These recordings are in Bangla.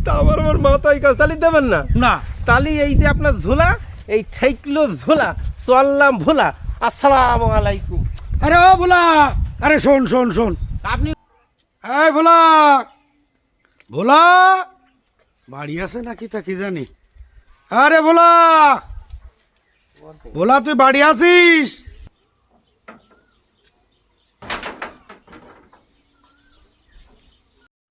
তা আমার মাথায় কাজ, তাহলে দেবেন না? না তাহলে এই যে আপনার ঝোলা, এই থাইকলো ঝোলা, চললাম ভোলা। আসসালামু আলাইকুম। আরে ও ভোলা, আরে শোন শোন শোন, আপনি এই ভোলা, ভোলা বাড়ি আছে নাকি তা কি জানি। আরে ভোলা, ভোলা তুই বাড়ি আছিস?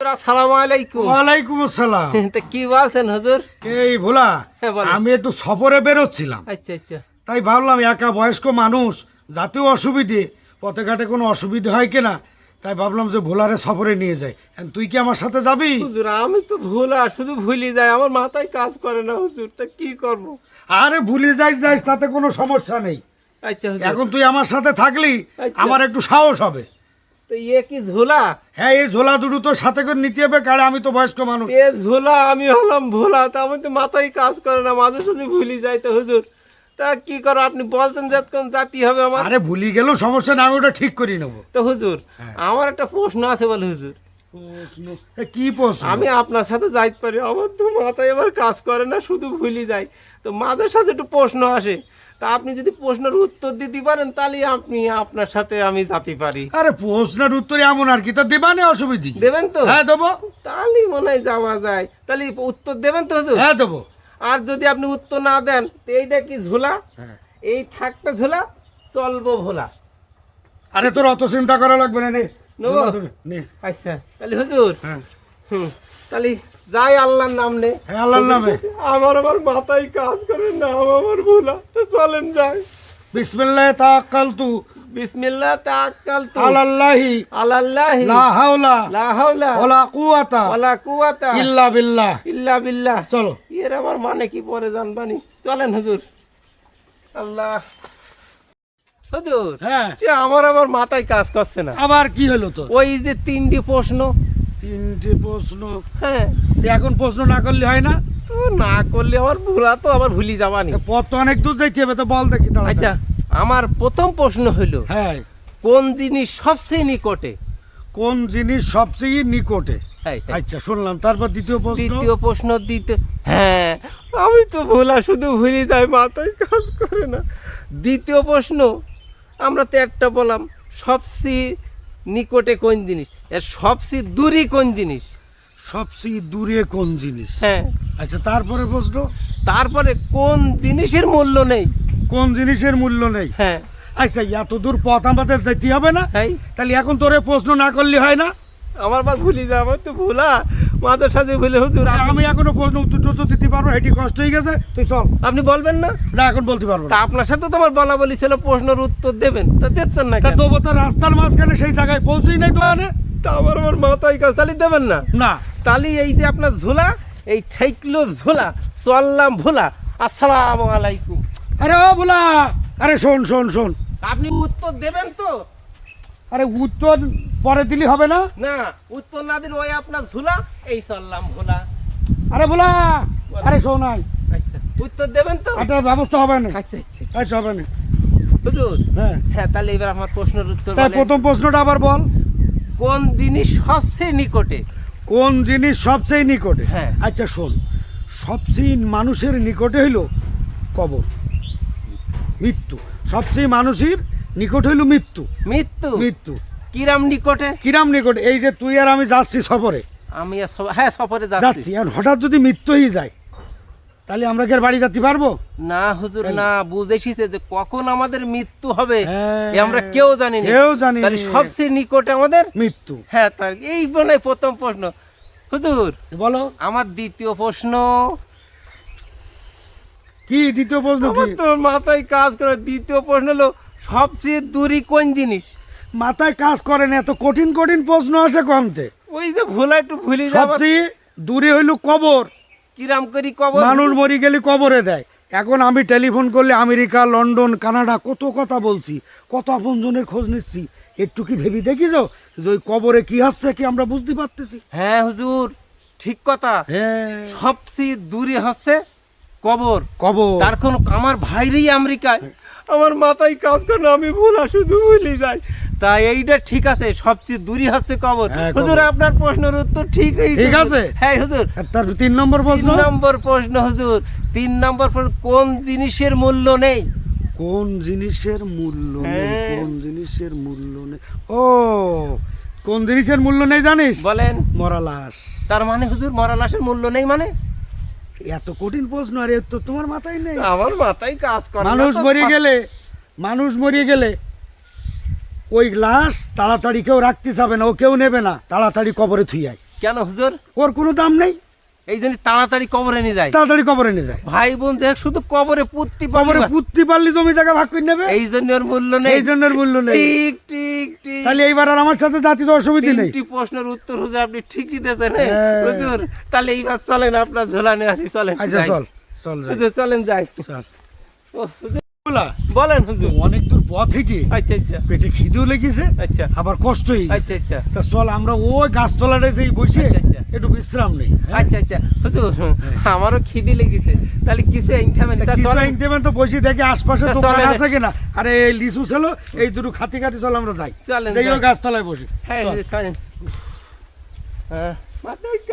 আসসালামু আলাইকুম। ওয়ালাইকুম আসসালাম। তা কি বলছেন হুজুর? এই ভোলা, হ্যাঁ, বলেন। আমি একটু সফরে বেরোচ্ছিলাম, আচ্ছা আচ্ছা। তাই ভাবলাম একা বয়স্ক মানুষ, যাতেও অসুবিধে, পথে ঘাটে কোনো অসুবিধে হয় কিনা, তাই ভাবলাম যে ভোলারে সফরে নিয়ে যাই। তুই কি আমার সাথে যাবি? হুজুর আমি তো ভোলা, শুধু ভুলি যায়, আমার মাথায় কাজ করে না হুজুর, তা কি করব? আরে ভুলে যাইস যাইস, তাতে কোনো সমস্যা নেই। আচ্ছা হুজুর, এখন তুই আমার সাথে থাকলি আচ্ছা। আমার একটু সাহস হবে। তো কি ঝোলা? হ্যাঁ, এই ঝোলা দুটো তো সাথে করে নিতে হবে, কারণ আমি তো বয়স্ক মানুষ। এ ঝোলা, আমি হলাম ভোলা, তা আমি তো মাথায় কাজ করে না, মাঝে সাঝে ভুলি যাই। তো হুজুর তা কি করো? আপনি বলছেন যতক্ষণ জাতি হবে আমার। আরে ভুলি গেলেও সমস্যা না, আমি ওটা ঠিক করে নেবো। তো হুজুর আমার একটা প্রশ্ন আছে, বলে হুজুর কি প্রশ্ন? আমি আপনার সাথে যাইতে পারি? আমার তো মাথায় এবার কাজ করে না, শুধু ভুলি যাই, তো মাঝে সাথে একটু প্রশ্ন আসে। তা আপনি যদি প্রশ্নের উত্তর দিতে পারেন তাহলে আপনি আপনার সাথে আমি যেতে পারি। আরে প্রশ্নের উত্তর এমন আর কি, তা দেবা না, অসুবিধা? দেবেন তো? হ্যাঁ দেবো। তাহলে মনে হয় যাওয়া যায়। তাহলে উত্তর দেবেন তো হুজুর? হ্যাঁ দেবো। আর যদি আপনি উত্তর না দেন, তো এইটা কি ঝোলা? হ্যাঁ। এই থাকবে ঝোলা, চলবো ভোলা। আরে তোর অত চিন্তা করা লাগবে না, নে নেবো? ঝোলা তোর, নে। আচ্ছা তাহলে হুজুর, হ্যাঁ তাহলে যাই আল্লাহর নাম নে। হ্যাঁ, আল্লাহর নামে। আমার মাথায় কাজ করে না, আমার ভোলা, তো চলেন যাই। বিসমিল্লাহ তাওয়াক্কালতু বিসমিল্লাহ তাওয়াক্কালতু আলাল্লাহি আলাল্লাহি লা হাওলা লা হাওলা ওয়ালা কুওয়াতা ওয়ালা কুওয়াতা ইল্লা বিল্লাহ। ইল্লা বিল্লাহ। চলো। এর আমার মানে কি পরে জানবানি? চলেন হুজুর। আল্লাহ। হুজুর হ্যাঁ, সে আমার মাথায় কাজ করছে না। আবার কি হলো তো? ওই যে তিনটি প্রশ্ন, তিনটে প্রশ্ন। হ্যাঁ, এখন প্রশ্ন না করলে হয় না? তো না করলে আমার ভুলা, তো আবার ভুলি যাবানি। পথ তো অনেক দূর যাইতে হবে, তো বল দেখি তাড়াতাড়ি। আচ্ছা, আমার প্রথম প্রশ্ন হইল, হ্যাঁ, কোন জিনিস সবচেয়ে নিকটে? কোন জিনিস সবচেয়ে নিকটে? হ্যাঁ, হ্যাঁ। আচ্ছা শুনলাম, তারপর দ্বিতীয় প্রশ্ন। দ্বিতীয় প্রশ্ন দিতে, হ্যাঁ আমি তো ভোলা, শুধু ভুলি যাই, মাথায় কাজ করে না। দ্বিতীয় প্রশ্ন, আমরা তো একটা বললাম সবচেয়ে নিকটে কোন জিনিস, এর সবচেয়ে দূরে কোন জিনিস? সবচেয়ে দূরে কোন জিনিস? হ্যাঁ, আচ্ছা তারপরে প্রশ্ন। তারপরে কোন জিনিসের মূল্য নেই? কোন জিনিসের মূল্য নেই? হ্যাঁ, আচ্ছা এত দূর পথ আমাদের যেতে হবে না? হ্যাঁ। তাহলে এখন তোরে প্রশ্ন না করলে হয় না? আমার বার ভুলি যায়, আমার তো ভোলা, মাঝের সাথে ভুলে হুজুর। আমি এখনো প্রশ্ন উত্তর দিতে পারবো, এটি কষ্ট হয়ে গেছে, তুই চল। আপনি বলবেন না? না এখন বলতে পারবো তা না। আপনার সাথে তো আমার বলা বলি ছিল প্রশ্নের উত্তর দেবেন, তা দিচ্ছেন না তা কেন? তবু তো রাস্তার মাঝখানে সেই জায়গায় পৌঁছেই নাই তো। তা আমার মাথায় কাজ, তাহলে দেবেন না? না। তাহলে এই যে আপনার ঝোলা, এই থাইকলো ঝোলা, চললাম ভোলা। আসসালামু আলাইকুম। আরে ও ভোলা, আরে শোন শোন শোন, আপনি উত্তর দেবেন তো? আরে উত্তর পরে দিলি হবে না? না, উত্তর না দিন, ওই আপনার ঝোলা, এই চললাম ভোলা। আরে ভোলা, আরে শোন আয়, আচ্ছা, উত্তর দেবেন তো? একটা ব্যবস্থা হবে না। আচ্ছা আচ্ছা আচ্ছা হবে না। হুজুর, হ্যাঁ, হ্যাঁ তাহলে এবার আমার প্রশ্নের উত্তর তাই বলেন। প্রথম প্রশ্নটা আবার বল। কোন জিনিস সবচেয়ে নিকটে? কোন জিনিস সবচেয়ে নিকটে? হ্যাঁ। আচ্ছা শোন, সবচেয়ে মানুষের নিকটে হইলো কবর, মৃত্যু। সবচেয়ে মানুষের নিকট হইল মৃত্যু। মৃত্যু? মৃত্যু কিরাম নিকটে? কিরাম নিকট? এই যে তুই আর আমি যাচ্ছি সফরে, আমি হ্যাঁ সফরে যাচ্ছি। যাচ্ছি, আর হঠাৎ যদি মৃত্যু হয়ে যায়, তাহলে আমরা কি আর বাড়ি যেতে পারবো? না হুজুর, না, বুঝেছিস যে কখন আমাদের মৃত্যু হবে হ্যাঁ, এ আমরা কেউ জানি না। কেউ জানি না। তাহলে সবচেয়ে নিকটে আমাদের মৃত্যু। হ্যাঁ, তার এই বলে প্রথম প্রশ্ন। হুজুর বলো আমার দ্বিতীয় প্রশ্ন। কি দ্বিতীয় প্রশ্ন? কি আমার তো মাথায় কাজ করে। দ্বিতীয় প্রশ্ন হলো সবচেয়ে দূরে কোন জিনিস? মাথায় কাজ করে না, এত কঠিন কঠিন প্রশ্ন আসে কমতে। ওই যে ভোলা, একটু ভুলে যাবার। সবচেয়ে দূরে হইল কবর। কিরাম করি কবর? মানুষ মরি গেলে কবরে দেয়। এখন আমি টেলিফোন করলে আমেরিকা, লন্ডন, কানাডা কত কথা বলছি, কত আপনজনের খোঁজ নিচ্ছি, একটু কি ভেবে দেখিস যে ওই কবরে কি আসছে কি আমরা বুঝতে পারতেছি? হ্যাঁ হুজুর, ঠিক কথা। হ্যাঁ, সবচেয়ে দূরে হচ্ছে কবর। কবর। তার কোন আমার ভাইরই আমেরিকায়, আমার মাথায় কাজ করে না, আমি ভোলা শুধু ভুলে যাই। তাই এইটা ঠিক আছে, সবচেয়ে দূরই হচ্ছে কবর। হ্যাঁ, হুজুর কবর। আপনার প্রশ্নের উত্তর ঠিক ঠিক আছে? হ্যাঁ হুজুর। আর তার 3 নম্বর প্রশ্ন, 3 নম্বর প্রশ্ন হুজুর, 3 নম্বর প্রশ্ন, কোন জিনিসের মূল্য নেই? কোন জিনিসের মূল্য নেই? হ্যাঁ। কোন জিনিসের মূল্য নেই? ও, কোন জিনিসের মূল্য নেই জানিস? বলেন। মরা লাশ। তার মানে হুজুর মরা লাশের মূল্য নেই মানে? এত কঠিন প্রশ্ন আর এর তো তোমার মাথায় নেই। আমার মাথায় কাজ করে না। মানুষ তো মরে গেলে, মানুষ মরে গেলে ওই লাশ তাড়াতাড়ি কেউ রাখতে চাবে না, ও কেউ নেবে না, তাড়াতাড়ি কবরে থুইয়ায়। কেন হুজুর? ওর কোনো দাম নেই, এই জন্য তাড়াতাড়ি কবরে নিয়ে যায়। তাড়াতাড়ি কবরে নিয়ে যায়। ভাই বোন দেখ শুধু কবরে পুঁততে কবরে পারবে, পুঁততে পারলে জমি জায়গা ভাগ করে নেবে, এই জন্য ওর মূল্য নেই। এই জন্য ওর মূল্য নেই। ঠিক ঠিক ঠিক। তাহলে এইবার আর আমার সাথে জাতির অসুবিধা নেই। 3টি প্রশ্নের উত্তর হুজুর আপনি ঠিকই দিয়েছেন। হ্যাঁ। হুজুর তাহলে এইবার চলেন, আপনার ঝোলা নিয়ে আসি, চলেন। আচ্ছা যাই। চল চল যাই। হুজুর চলেন যাই। চল। ও, হুজুর, বলা, বলেন হুজুর। অনেক দূর পথ হেঁটে আচ্ছা আচ্ছা পেটে খিদেও লেগেছে, আচ্ছা আবার কষ্ট হয়ে গেছে। আচ্ছা আচ্ছা তা চল আমরা ওই গাছতলাটায় যেই বসে আচ্ছা, আচ্ছা। একটু বিশ্রাম নেই। আচ্ছা আচ্ছা হুজুর, আমারও খিদি লেগেছে, তাহলে কিছু আইনথামেন। তা কিছু চলেন। আইন দেবেন তো, বসে দেখে আশপাশে তা দোকান চলেন। আছে কিনা। আরে এই লিচু ছিল, এই দুটো খাতি খাতি, চল আমরা যাই। চলেন, যাই ওই যাই। গাছতলায় বসি। হ্যাঁ চল। হুজুর, চলেন। হ্যাঁ মাথায়